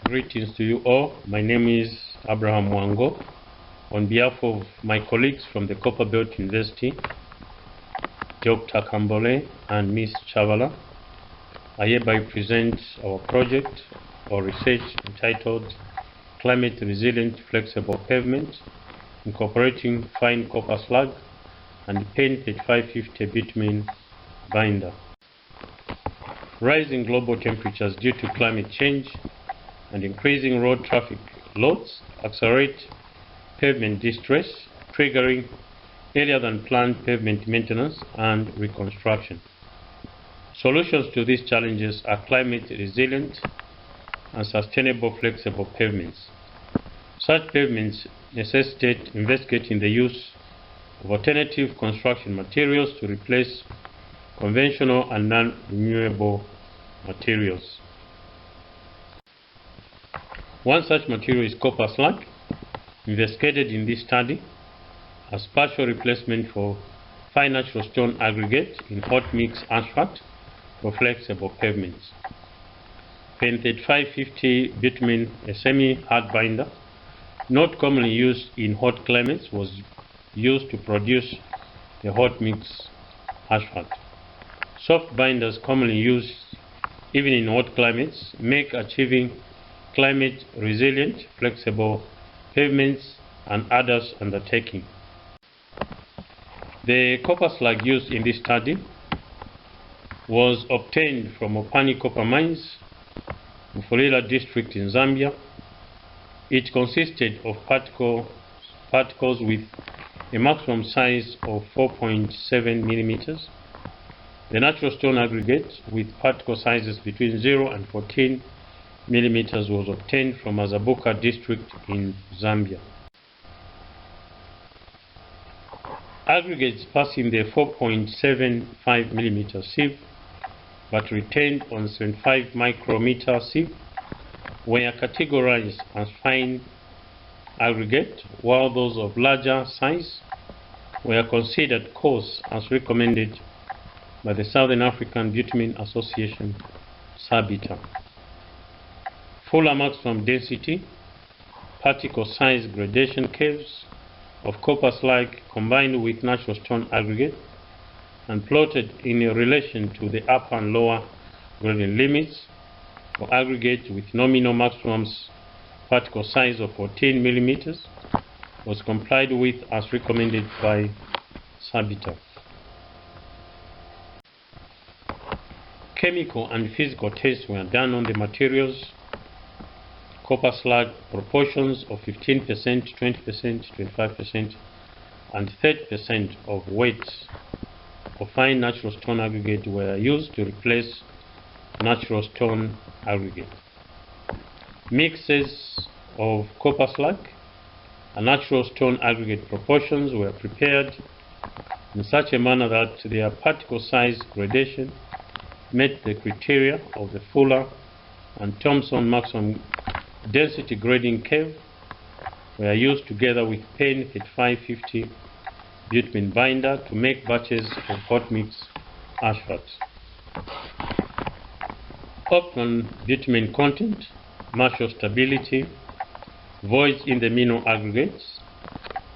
Greetings to you all. My name is Abraham Mwango. On behalf of my colleagues from the Copperbelt University, Dr. Kambole and Ms. Chabala, I hereby present our project or research entitled Climate Resilient Flexible Pavement Incorporating Fine Copper Slag and Paint 3550 Bitumen Binder. Rising global temperatures due to climate change and increasing road traffic loads accelerate pavement distress, triggering earlier than planned pavement maintenance and reconstruction. Solutions to these challenges are climate resilient and sustainable flexible pavements. Such pavements necessitate investigating the use of alternative construction materials to replace conventional and non-renewable materials. One such material is copper slag, investigated in this study as partial replacement for fine natural stone aggregate in hot mix asphalt for flexible pavements. Paint 3550 bitumen, a semi-hard binder, not commonly used in hot climates, was used to produce the hot mix asphalt. Soft binders commonly used even in hot climates make achieving climate resilient, flexible pavements and others undertaking. The copper slag used in this study was obtained from Opani copper mines in Fulila district in Zambia. It consisted of particles with a maximum size of 4.7 millimeters. The natural stone aggregate with particle sizes between 0 and 14 millimeters was obtained from Azabuka district in Zambia. Aggregates passing the 4.75 millimeter sieve but retained on 75 micrometer sieve were categorized as fine aggregate, while those of larger size were considered coarse as recommended by the Southern African Bitumen Association, SABITA. Fuller maximum density, particle size gradation curves of copper slag combined with natural stone aggregate and plotted in relation to the upper and lower grading limits for aggregate with nominal maximum particle size of 14 millimeters was complied with as recommended by SABITA. Chemical and physical tests were done on the materials. Copper slag proportions of 15%, 20%, 25%, and 30% of weights of fine natural stone aggregate were used to replace natural stone aggregate. Mixes of copper slag and natural stone aggregate proportions were prepared in such a manner that their particle size gradation met the criteria of the Fuller and Thomson maximum density grading curve were used together with Paint 3550 bitumen binder to make batches of hot mix asphalt. Optimum bitumen content, martial stability, voids in the mineral aggregates,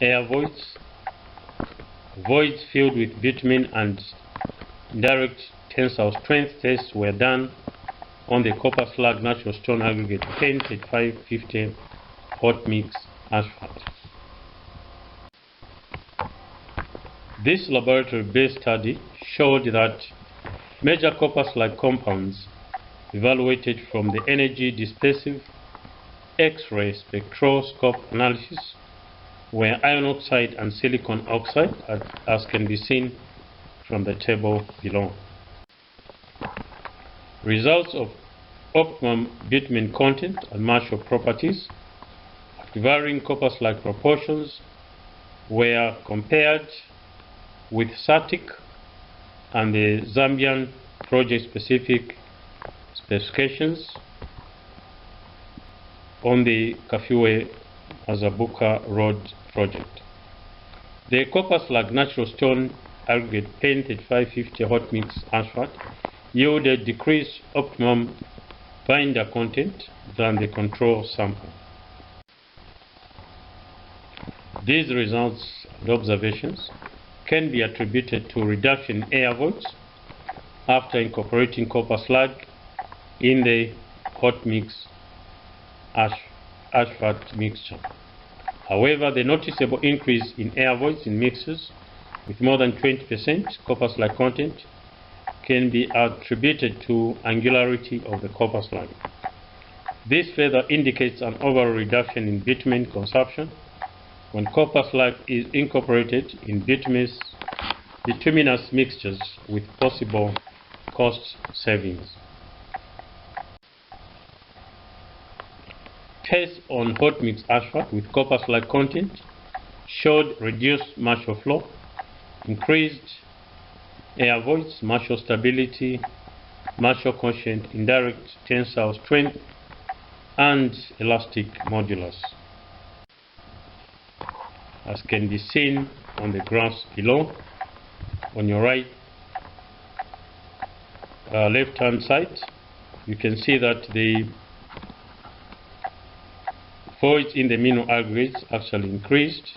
air voids, voids filled with bitumen and direct tensile strength tests were done on the copper slag natural stone aggregate Paint 3550 hot mix asphalt. This laboratory-based study showed that major copper slag compounds evaluated from the energy dispersive X-ray spectroscope analysis were iron oxide and silicon oxide, as can be seen from the table below. Results of optimum bitumen content and martial properties at varying copper slag proportions were compared with SATIC and the Zambian project-specific specifications on the Kafue Azabuka Road project. The copper slag natural stone aggregate Paint 3550 hot mix asphalt yielded decreased optimum binder content than the control sample. These results and observations can be attributed to reduction in air voids after incorporating copper slag in the hot mix asphalt mixture. However, the noticeable increase in air voids in mixes with more than 20% copper slag content can be attributed to angularity of the copper slag. This further indicates an overall reduction in bitumen consumption when copper slag is incorporated in bituminous mixtures with possible cost savings. Tests on hot mix asphalt with copper slag content showed reduced martial flow, increased air voids, martial stability, martial quotient, indirect tensile strength, and elastic modulus, as can be seen on the graphs below. On your left hand side, you can see that the voids in the mineral aggregates actually increased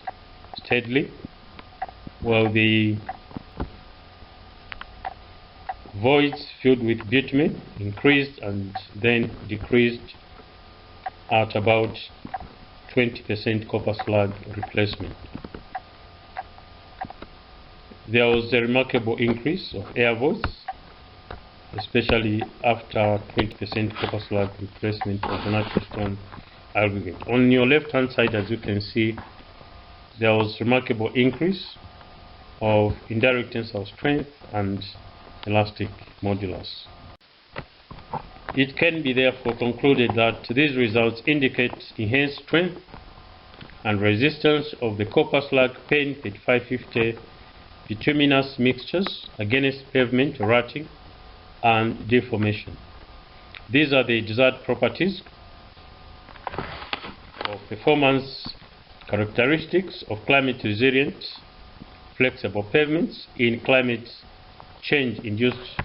steadily, while the voids filled with bitumen increased and then decreased at about 20% copper slag replacement. There was a remarkable increase of air voids, especially after 20% copper slag replacement of the natural stone aggregate. On your left hand side, as you can see, there was remarkable increase of indirect tensile strength and elastic modulus. It can be therefore concluded that these results indicate enhanced strength and resistance of the copper slag PEN 3550 bituminous mixtures against pavement rutting and deformation. These are the desired properties of performance characteristics of climate resilient flexible pavements in climate change induced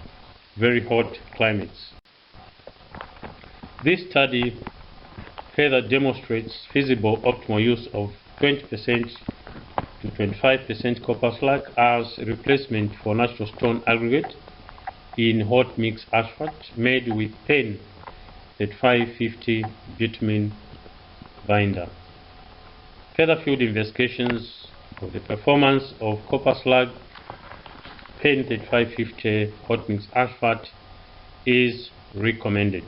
very hot climates. This study further demonstrates feasible optimal use of 20% to 25% copper slag as a replacement for natural stone aggregate in hot mix asphalt made with PEN 3550 bitumen binder. Further field investigations of the performance of copper slag PEN 3550 hot mix asphalt is recommended.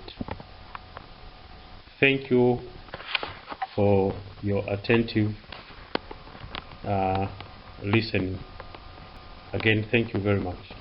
Thank you for your attentive listening. Again, thank you very much.